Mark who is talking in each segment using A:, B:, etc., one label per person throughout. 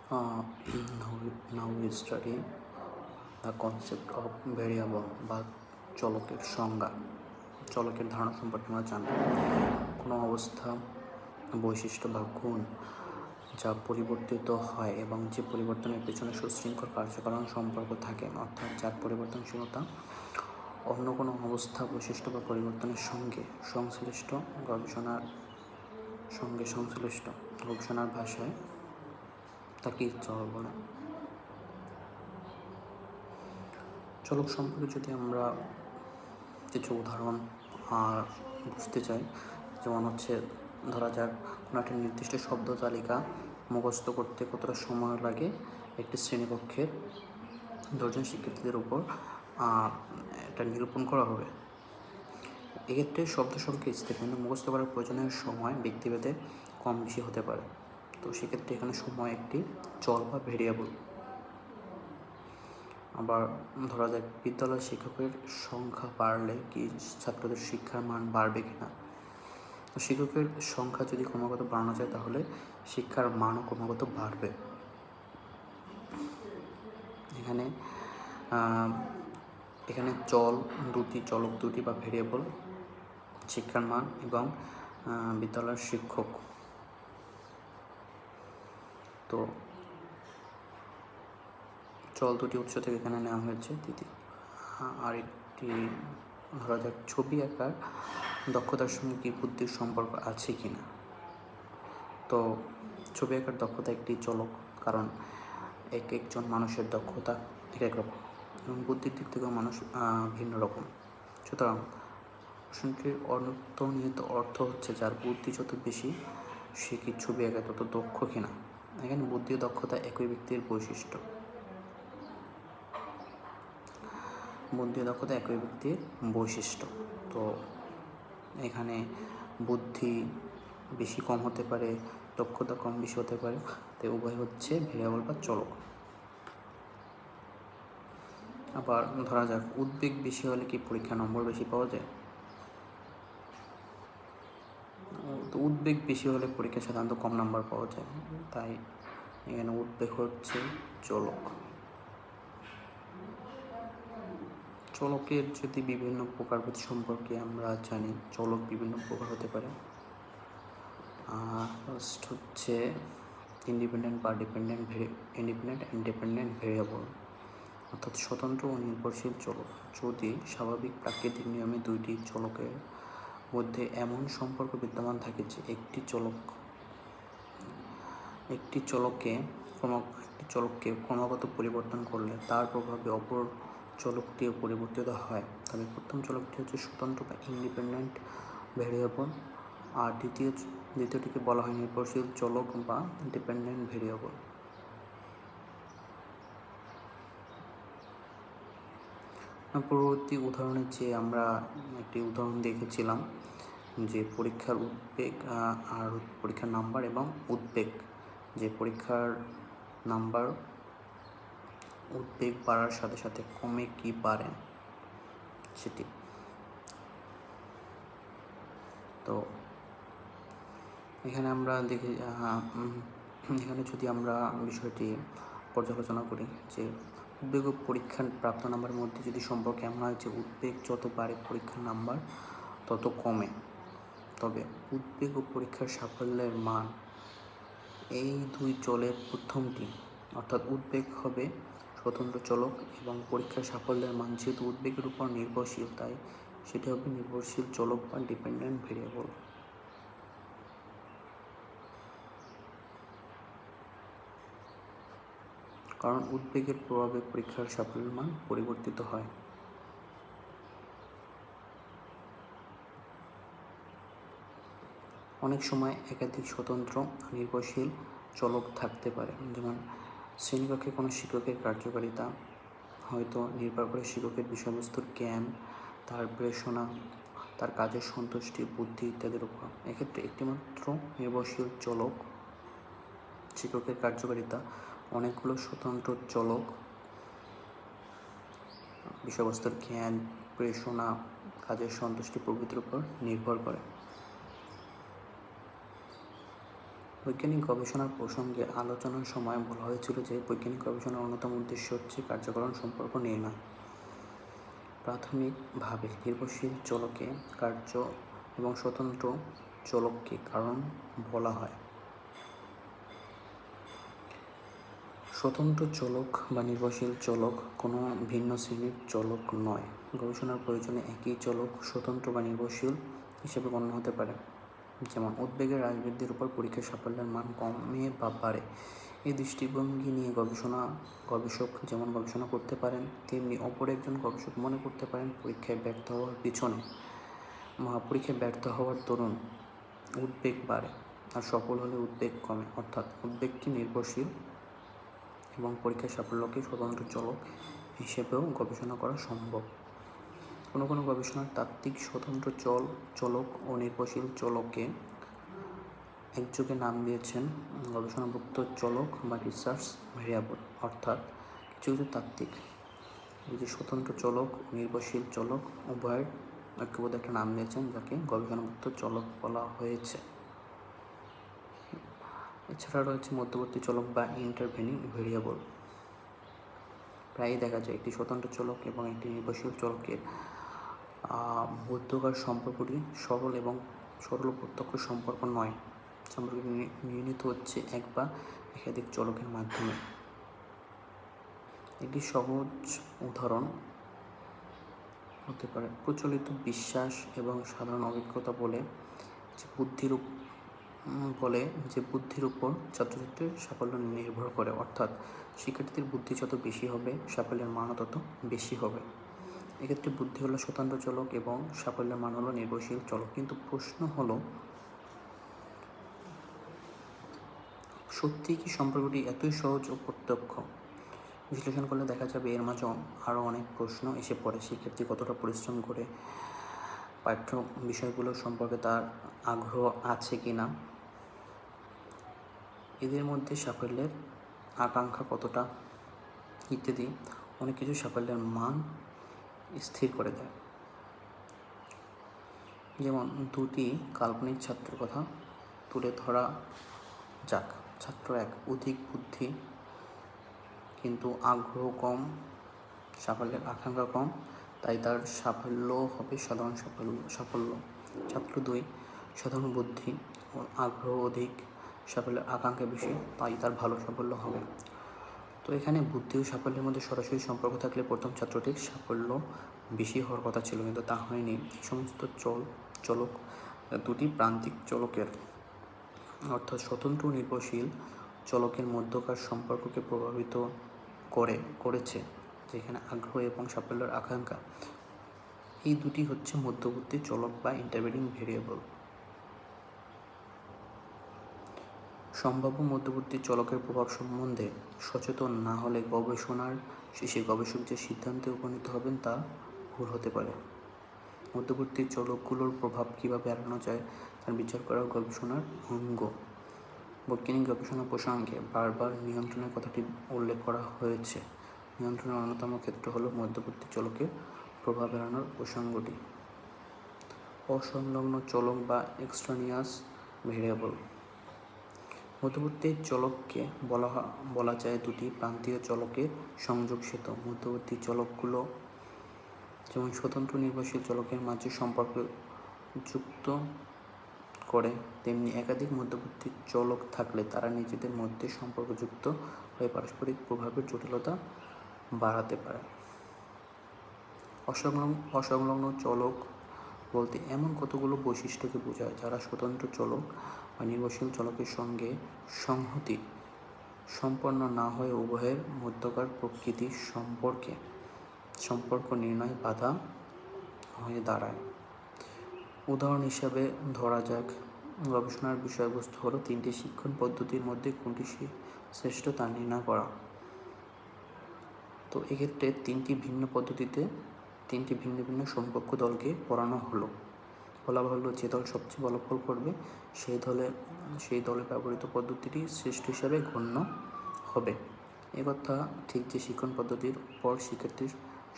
A: Uh, now we study the concept of variable বা চলকের সংজ্ঞা। চলকের ধারণা সম্পর্কে আমরা জানব। কোনো অবস্থা, বৈশিষ্ট্য বা গুণ যা পরিবর্তিত হয় এবং যে পরিবর্তনের পেছনে সুশৃঙ্খল কার্যকারণ সম্পর্ক থাকে, অর্থাৎ যার পরিবর্তনশীলতা অন্য কোনো অবস্থা, বৈশিষ্ট্য বা পরিবর্তনের সঙ্গে সংশ্লিষ্ট গবেষণার ভাষায় তাকে চলক বলে। চলক সম্পর্কে যদি আমরা কিছু উদাহরণ বুঝতে চাই, যেমন হচ্ছে ধরা যাক কোনো একটা নির্দিষ্ট শব্দ তালিকা মুখস্থ করতে কতটা সময় লাগে একটি শ্রেণীকক্ষের 10 জন শিক্ষার্থীদের উপর এটা নিরূপণ করা হবে। এক্ষেত্রে শব্দ সংখ্যা স্থির, কিন্তু মুখস্থ করার প্রয়োজনীয় সময় ব্যক্তিভেদে কম বেশি হতে পারে। তো সেক্ষেত্রে এখানে সময় একটি চল বা ভেরিয়েবল। আবার ধরা যাক বিদ্যালয় শিক্ষকের সংখ্যা বাড়লে কি ছাত্রদের শিক্ষার মান বাড়বে কিনা। তো শিক্ষকের সংখ্যা যদি ক্রমাগত বাড়ানো যায় তাহলে শিক্ষার মানও ক্রমাগত বাড়বে। এখানে চলক দুটি বা ভেরিয়েবল, শিক্ষার মান এবং বিদ্যালয়ের শিক্ষক। তো চল দুটি উৎস থেকে এখানে নেওয়া হয়েছে। আরেকটি ধরা যাক ছবি আঁকার দক্ষতার সঙ্গে কি বুদ্ধির সম্পর্ক আছে কিনা। তো ছবি আঁকার দক্ষতা একটি চলক, কারণ একজন মানুষের দক্ষতা এক রকম এবং বুদ্ধির দিক থেকেও মানুষ ভিন্ন রকম। সুতরাং প্রশ্নটির অন্তর্নিহিত অর্থ হচ্ছে যার বুদ্ধি যত বেশি সে কি ছবি আঁকায় তত দক্ষ কিনা। এখানে বুদ্ধি ও দক্ষতা একই ব্যক্তির বৈশিষ্ট্য। বুদ্ধি ও দক্ষতা একই ব্যক্তির বৈশিষ্ট্য। তো এখানে বুদ্ধি বেশি কম হতে পারে, দক্ষতা কম বেশি হতে পারে, তাই উভয় হচ্ছে ভেরিয়েবল বা চলক। আবার ধরা যাক উদ্বেগ বেশি হলে কি পরীক্ষা নম্বর বেশি পাওয়া যায়। তো উদ্বেগ বেশি হলে পরীক্ষা সাধারণত কম নাম্বার পাওয়া যায়, তাই এখানে উদ্বেগ হচ্ছে চলক। চলকের যদি বিভিন্ন প্রকারভেদ সম্পর্কে আমরা জানি, চলক বিভিন্ন প্রকার হতে পারে। ফার্স্ট হচ্ছে ইন্ডিপেন্ডেন্ট অ্যান্ড ডিপেন্ডেন্ট ভেরিয়েবল, অর্থাৎ স্বতন্ত্র ও নির্ভরশীল চলক। যদি স্বাভাবিক প্রাকৃতিক নিয়মে দুইটি চলকের মধ্যে এমন সম্পর্ক বিদ্যমান থাকে যে একটি চলককে ক্রমাগত পরিবর্তন করলে তার প্রভাবে অপর চলকটিও পরিবর্তিত হয়, তবে প্রথম চলকটি হচ্ছে স্বতন্ত্র বা ইন্ডিপেন্ডেন্ট ভেরিয়েবল, আর দ্বিতীয়টিকে বলা হয় নির্ভরশীল চলক বা ডিপেন্ডেন্ট ভেরিয়েবল। পরবর্তী উদাহরণে যে আমরা একটি উদাহরণ দেখেছিলাম যে পরীক্ষার উদ্বেগ আর পরীক্ষার নাম্বার এবং উদ্বেগ, যে পরীক্ষার নাম্বার উদ্বেগ বাড়ার সাথে সাথে কমে কি বাড়ে সেটি। তো এখানে আমরা এখানে যদি আমরা বিষয়টি পর্যালোচনা করি যে উদ্বেগ ও পরীক্ষার প্রাপ্ত নাম্বারের মধ্যে যদি সম্পর্ক এমন হয় যে উদ্বেগ যত বাড়ে পরীক্ষার নাম্বার তত কমে, তবে উদ্বেগ ও পরীক্ষার সাফল্যের মান এই দুই চলের প্রথমটি, অর্থাৎ উদ্বেগ হবে স্বতন্ত্র চলক এবং পরীক্ষার সাফল্যের মান যেহেতু উদ্বেগের উপর নির্ভরশীল, তাই সেটি হবে নির্ভরশীল চলক বা ডিপেন্ডেন্ট ভেরিয়েবল। কারণ উদ্বেগের প্রভাবে পরীক্ষার সাফল্যের মান পরিবর্তিত হয়। অনেক সময় একাধিক স্বতন্ত্র নির্ভরশীল চলক থাকতে পারে, যেমন শ্রেণীকক্ষে কোনো শিক্ষকের কার্যকারিতা হয়তো নির্ভর করে শিক্ষকের বিষয়বস্তুর জ্ঞান, তার প্রেরণা, তার কাজের সন্তুষ্টি, বুদ্ধি ইত্যাদির উপর। এক্ষেত্রে একটিমাত্র নির্ভরশীল চলক শিক্ষকের কার্যকারিতা অনেকগুলো স্বতন্ত্র চলক বিষয়বস্তুর জ্ঞান, প্রেরণা, কাজের সন্তুষ্টি প্রভৃতির উপর নির্ভর করে। বৈজ্ঞানিক গবেষণার প্রসঙ্গে আলোচনার সময় বলা হয়েছিল যে বৈজ্ঞানিক গবেষণার অন্যতম উদ্দেশ্য হচ্ছে কার্যকারণ সম্পর্ক নির্ণয়। প্রাথমিকভাবে নির্ভরশীল চলকে কার্য এবং স্বতন্ত্র চলককে কারণ বলা হয়। স্বতন্ত্র চলক বা নির্ভরশীল চলক কোনো ভিন্ন শ্রেণীর চলক নয়। গবেষণার প্রয়োজনে একই চলক স্বতন্ত্র বা নির্ভরশীল হিসেবে গণ্য হতে পারে। যেমন উদ্বেগের হ্রাস-বৃদ্ধির উপর পরীক্ষার সাফল্যের মান কমে বা বাড়ে। এই দৃষ্টিভঙ্গি নিয়ে গবেষক যেমন গবেষণা করতে পারেন, তেমনি অপর একজন গবেষক মনে করতে পারেন পরীক্ষায় ব্যর্থ হওয়ার দরুন উদ্বেগ বাড়ে, আর সফল হলে উদ্বেগ কমে। অর্থাৎ উদ্বেগকে নির্ভরশীল এবং পরীক্ষার সাফল্যকে স্বতন্ত্র চলক হিসেবেও গবেষণা করা সম্ভব। কোনো গবেষণার তাত্ত্বিক স্বতন্ত্র চলক ও নির্ভরশীল চলককে একযোগে নাম দিয়েছেন গবেষণাভুক্ত চলক বা রিসার্চ ভেরিয়েবল। অর্থাৎ কিছু তাত্ত্বিক এই যে স্বতন্ত্র চলক ও নির্ভরশীল চলক উভয়ের ঐক্যবদ্ধ একটা নাম দিয়েছেন, যাকে গবেষণাভুক্ত চলক বলা হয়েছে। এছাড়া রয়েছে মধ্যবর্তী চলক বা ইন্টারভেনিং ভেরিয়েবল। প্রায়ই দেখা যায় একটি স্বতন্ত্র চলক এবং একটি নির্ভরশীল চলকের মধ্যকার সম্পর্কটি সরল প্রত্যক্ষ সম্পর্ক নয়। সম্পর্কটি নির্ণীত হচ্ছে এক বা একাধিক চলকের মাধ্যমে। একটি সহজ উদাহরণ হতে পারে প্রচলিত বিশ্বাস এবং সাধারণ অভিজ্ঞতা বলে যে বুদ্ধির উপর ছাত্রছাত্রীর সাফল্য নির্ভর করে। অর্থাৎ শিক্ষার্থীদের বুদ্ধি যত বেশি হবে, সাফল্যের মানও তত বেশি হবে। এক্ষেত্রে বুদ্ধি হলো স্বতন্ত্র চলক এবং সাফল্যের মান হলো নির্ভরশীল চলক। কিন্তু প্রশ্ন হলো, সত্যি কি সম্পর্কটি এতই সহজ ও প্রত্যক্ষ? বিশ্লেষণ করলে দেখা যাবে এর মাঝে আরও অনেক প্রশ্ন এসে পড়ে। শিক্ষার্থী কতটা পরিশ্রম করে, পাঠ্য বিষয়গুলো সম্পর্কে তার আগ্রহ আছে কি না, এদের মধ্যে সাফল্যের আকাঙ্ক্ষা কতটা ইত্যাদি অনেক কিছু সাফল্যের মান স্থির করে দেয়। যেমন দুটি কাল্পনিক ছাত্রের কথা তুলে ধরা যাক। ছাত্র 1 অধিক বুদ্ধি কিন্তু আগ্রহ কম, সাফল্যের আকাঙ্ক্ষা কম, তাই তার সাফল্য হবে সাধারণ সাফল্য। ছাত্র 2 সাধারণ বুদ্ধি ও আগ্রহ অধিক, সাফল্যের আকাঙ্ক্ষা বেশি, তাই তার ভালো সাফল্য হবে। তো এখানে বুদ্ধি ও সাফল্যের মধ্যে সরাসরি সম্পর্ক থাকলে প্রথম ছাত্রটির সাফল্য বেশি হওয়ার কথা ছিল, কিন্তু তা হয়নি। এই সমস্ত চলক দুটি প্রান্তিক চলকের অর্থাৎ স্বতন্ত্র নির্ভরশীল চলকের মধ্যকার সম্পর্ককে প্রভাবিত করেছে, যেখানে আগ্রহ এবং সাফল্যের আকাঙ্ক্ষা এই দুটি হচ্ছে মধ্যবর্তী চলক বা ইন্টারভেনিং ভেরিয়েবল। সম্ভাব্য মধ্যবর্তী চলকের প্রভাব সম্বন্ধে সচেতন না হলে গবেষণার শেষে গবেষক যে সিদ্ধান্তে উপনীত হবেন তা ভুল হতে পারে। মধ্যবর্তী চলকগুলোর প্রভাব কীভাবে এড়ানো যায় তার বিচার করা গবেষণার অঙ্গ। বৈজ্ঞানিক গবেষণা প্রসঙ্গে বারবার নিয়ন্ত্রণের কথাটি উল্লেখ করা হয়েছে। নিয়ন্ত্রণের অন্যতম ক্ষেত্র হলো মধ্যবর্তী চলকের প্রভাব এড়ানোর প্রসঙ্গটি। অসংলগ্ন চলক বা এক্সট্রানিয়াস ভেরিয়েবল। মধ্যবর্তী চলককে বলা যায় দুটি প্রান্তীয় চলকের সংযোগ সেতু। মধ্যবর্তী চলকগুলো যেমন স্বতন্ত্র নির্ভরশীল চলকের মাঝে সম্পর্ক যুক্ত করে, তেমনি একাধিক মধ্যবর্তী চলক থাকলে তারা নিজেদের মধ্যে সম্পর্কযুক্ত হয়ে পারস্পরিক প্রভাবের জটিলতা বাড়াতে পারে। অসংলগ্ন চলক বলতে এমন কতগুলো বৈশিষ্ট্যকে বোঝায় যারা স্বতন্ত্র চলক বা নির্ভরশীল চলকের সঙ্গে সংহতি সম্পন্ন না হয়ে উভয়ের মধ্যকার প্রকৃতির সম্পর্ক নির্ণয় বাধা হয়ে দাঁড়ায়। উদাহরণ হিসাবে ধরা যাক, গবেষণার বিষয়বস্তু হলো 3টি শিক্ষণ পদ্ধতির মধ্যে কোনটি শ্রেষ্ঠ তা নির্ণয় করা। তো এক্ষেত্রে 3টি ভিন্ন পদ্ধতিতে 3টি ভিন্ন ভিন্ন সমকক্ষ দলকে পড়ানো হলো। বলা হলো যে দল সবচেয়ে ভালো ফল করবে সেই দলে ব্যবহৃত পদ্ধতিটি শ্রেষ্ঠ হিসাবে গণ্য হবে। এ কথা ঠিক যে শিক্ষণ পদ্ধতির উপর শিক্ষার্থীর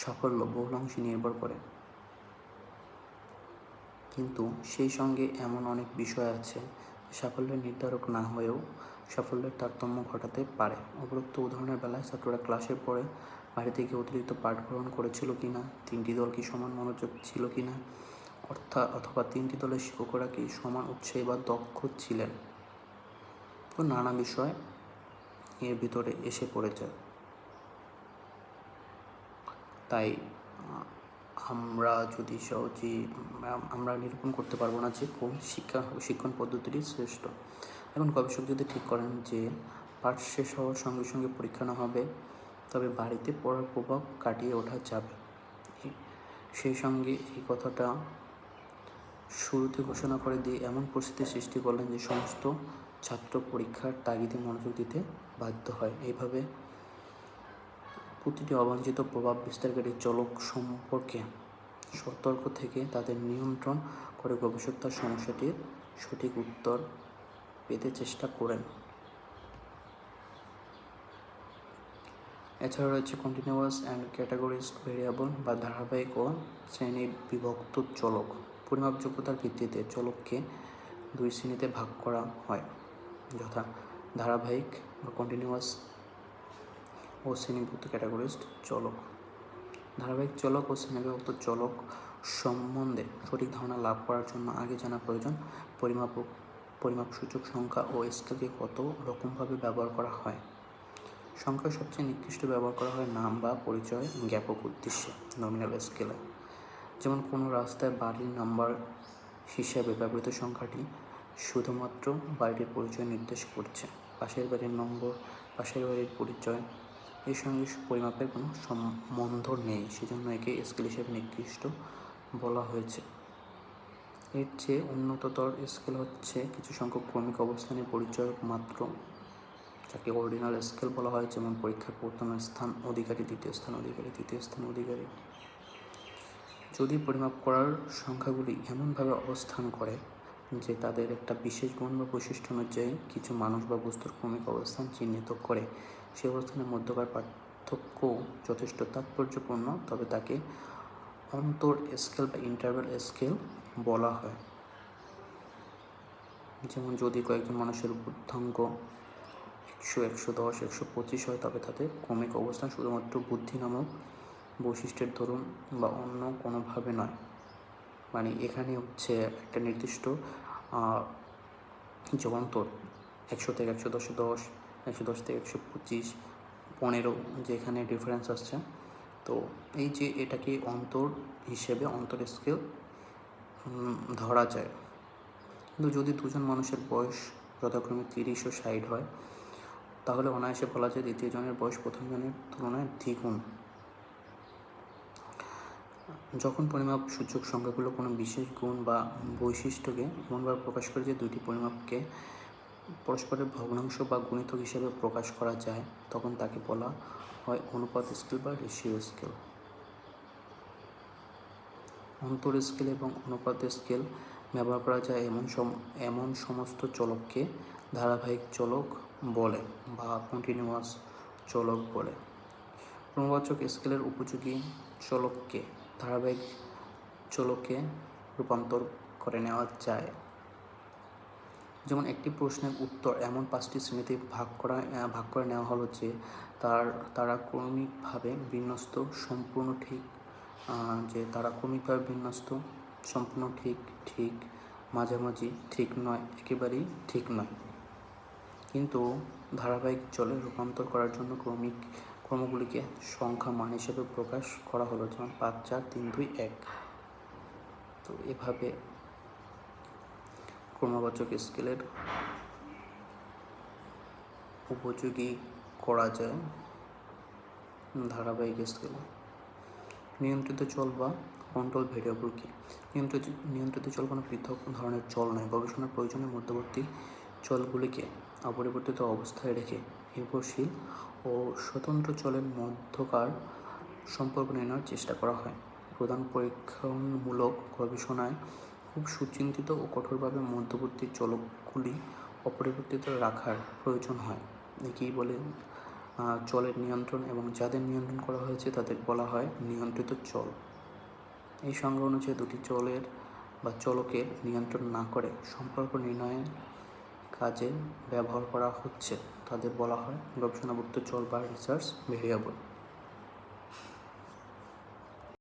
A: সাফল্য বহুলাংশে নির্ভর করে, কিন্তু সেই সঙ্গে এমন অনেক বিষয় আছে সাফল্যের নির্ধারক না হয়েও সাফল্যের তারতম্য ঘটাতে পারে। উপরোক্ত উদাহরণের বেলায় ছাত্ররা ক্লাসের পরে বাইরে থেকে অতিরিক্ত পাঠ গ্রহণ করেছিল কিনা, 3টি দল কি সমান মনোযোগ ছিল কিনা, অথবা 3টি দলের শিক্ষকরা কি সমান উৎসাহী বা দক্ষ ছিলেন, তো নানা বিষয় এর ভিতরে এসে পড়ে যায়। তাই আমরা যদি সহজেই আমরা নিরূপণ করতে পারবো না যে কোন শিক্ষণ পদ্ধতিটি শ্রেষ্ঠ। এখন গবেষক যদি ঠিক করেন যে পাঠ শেষ হওয়ার সঙ্গে সঙ্গে পরীক্ষা না হবে, তবে বাড়িতে পড়ার প্রভাব কাটিয়ে ওঠা যাবে। সেই সঙ্গে এই কথাটা শুরুতে ঘোষণা করে দিয়ে এমন পরিস্থিতির সৃষ্টি করলেন যে সমস্ত ছাত্র পরীক্ষার তাগিদে মনোযোগ দিতে বাধ্য হয়। এইভাবে প্রতিটি অবাঞ্ছিত প্রভাব বিস্তারকারী চলক সম্পর্কে সতর্ক থেকে তাদের নিয়ন্ত্রণ করে গবেষক তার সমস্যাটির সঠিক উত্তর পেতে চেষ্টা করেন। এছাড়া রয়েছে কন্টিনিউয়াস অ্যান্ড ক্যাটাগরিজড ভেরিয়েবল বা ধারাবাহিক ও শ্রেণী বিভক্ত চলক। পরিমাপযোগ্যতার ভিত্তিতে চলককে 2 শ্রেণীতে ভাগ করা হয়, যথা ধারাবাহিক বা কন্টিনিউয়াস ও শ্রেণীভুক্ত ক্যাটাগরিজড চলক। ধারাবাহিক চলক ও শ্রেণীবিভক্ত চলক সম্বন্ধে সঠিক ধারণা লাভ করার জন্য আগে জানা প্রয়োজন পরিমাপসূচক সংখ্যা ও স্কেলকে কত রকমভাবে ব্যবহার করা হয়। সংখ্যা সবচেয়ে নিকৃষ্ট ব্যবহার করা হয় নাম বা পরিচয় জ্ঞাপক উদ্দেশ্যে, নমিনাল স্কেলে। যেমন কোনো রাস্তায় বাড়ির নাম্বার হিসাবে ব্যবহৃত সংখ্যাটি শুধুমাত্র বাড়িটির পরিচয় নির্দেশ করছে। পাশের বাড়ির নম্বর, পাশের বাড়ির পরিচয় এর সঙ্গে পরিমাপের কোনো সম্বন্ধ নেই, সেজন্য একে স্কেল হিসেবে নিকৃষ্ট বলা হয়েছে। এর চেয়ে উন্নততর স্কেল হচ্ছে কিছু সংখ্যক ক্রমিক অবস্থানের পরিচয় মাত্র, যাকে অর্ডিনাল স্কেল বলা হয়। যেমন পরীক্ষার প্রথম স্থান অধিকারী, দ্বিতীয় স্থান অধিকারী, তৃতীয় স্থান অধিকারী। যদি পরিমাপ করার সংখ্যাগুলি এমনভাবে অবস্থান করে যে তাদের একটা বিশেষ গুণ বা বৈশিষ্ট্য অনুযায়ী কিছু মানুষ বা বস্তুর ক্রমিক অবস্থান চিহ্নিত করে, সেই অবস্থানের মধ্যকার পার্থক্য যথেষ্ট তাৎপর্যপূর্ণ, তবে তাকে অন্তর স্কেল বা ইন্টারভ্যাল স্কেল বলা হয়। যেমন যদি কয়েকজন মানুষের বুদ্ধাঙ্ক 100, 110, 125 হয়, তবে তাদের ক্রমিক অবস্থান শুধুমাত্র বুদ্ধি নামক বৈশিষ্ট্যের দরুন বা অন্য কোনোভাবে নয়। মানে এখানে হচ্ছে একটা নির্দিষ্ট যে অন্তর 100 থেকে 110, 110 থেকে 125, 15 যেখানে ডিফারেন্স আসছে, তো এই যে এটাকে অন্তর হিসেবে অন্তর স্কেল ধরা যায়। কিন্তু যদি দুজন মানুষের বয়স যথাক্রমে 30 ও 60 হয়, তাহলে অনায়াসে বলা যায় দ্বিতীয় জনের বয়স প্রথম জনের তুলনায় দ্বিগুণ। যখন পরিমাপ সূচক সংখ্যাগুলো কোনো বিশেষ গুণ বা বৈশিষ্ট্যকে এমনভাবে প্রকাশ করে যে দুইটি পরিমাপকে পরস্পরের ভগ্নাংশ বা গুণিতক হিসেবে প্রকাশ করা যায়, তখন তাকে বলা হয় অনুপাত স্কেল বা রেশিও স্কেল। অন্তর স্কেল এবং অনুপাত স্কেল ব্যবহার করা যায় এমন সমস্ত চলককে ধারাবাহিক চলক বলে বা কন্টিনিউয়াস চলক বলে। ক্রমবাচক স্কেলের উপযোগী চলককে ধারাবাহিক চলকে রূপান্তর করে নেওয়া যায়। যেমন একটি প্রশ্নের উত্তর এমন 5টি শ্রেণীতে ভাগ করে নেওয়া হলো যে তারা ক্রমিকভাবে বিন্যস্ত, সম্পূর্ণ ঠিক, সম্পূর্ণ ঠিক, ঠিক, মাঝামাঝি, ঠিক নয়, একেবারেই ঠিক নয়। কিন্তু ধারাবাহিক চলে রূপান্তর করার জন্য ক্রমগুলিকে সংখ্যা মান হিসেবে প্রকাশ করা হলো, যেমন 5, 4, 3, 2, 1। তো এভাবে ক্রমবাচক স্কেলের উপযোগী করা যায় ধারাবাহিক স্কেলে। নিয়ন্ত্রিত চল বা কন্ট্রোল ভেরিয়েবল কি? নিয়ন্ত্রিত চল কোনো পৃথক ধরনের চল নয়। গবেষণার প্রয়োজনে মধ্যবর্তী চলগুলিকে অপরিবর্তিত অবস্থায় রেখে নির্ভরশীল ও স্বতন্ত্র চলের মধ্যকার সম্পর্ক নির্ণয়ের চেষ্টা করা হয়। প্রধান পরীক্ষণমূলক গবেষণায় খুব সুচিন্তিত ও কঠোরভাবে মধ্যবর্তী চলকগুলি অপরিবর্তিত রাখার প্রয়োজন হয়। একেই বলে চলের নিয়ন্ত্রণ, এবং যাদের নিয়ন্ত্রণ করা হয়েছে তাদের বলা হয় নিয়ন্ত্রিত চল। এই সংজ্ঞা অনুযায়ী দুটি চলের বা চলকের নিয়ন্ত্রণ না করে সম্পর্ক নির্ণয়ের কাজে ব্যবহার করা হচ্ছে তাদের বলা হয় গবেষণাভুক্ত চল বা রিসার্চ ভেরিয়েবল।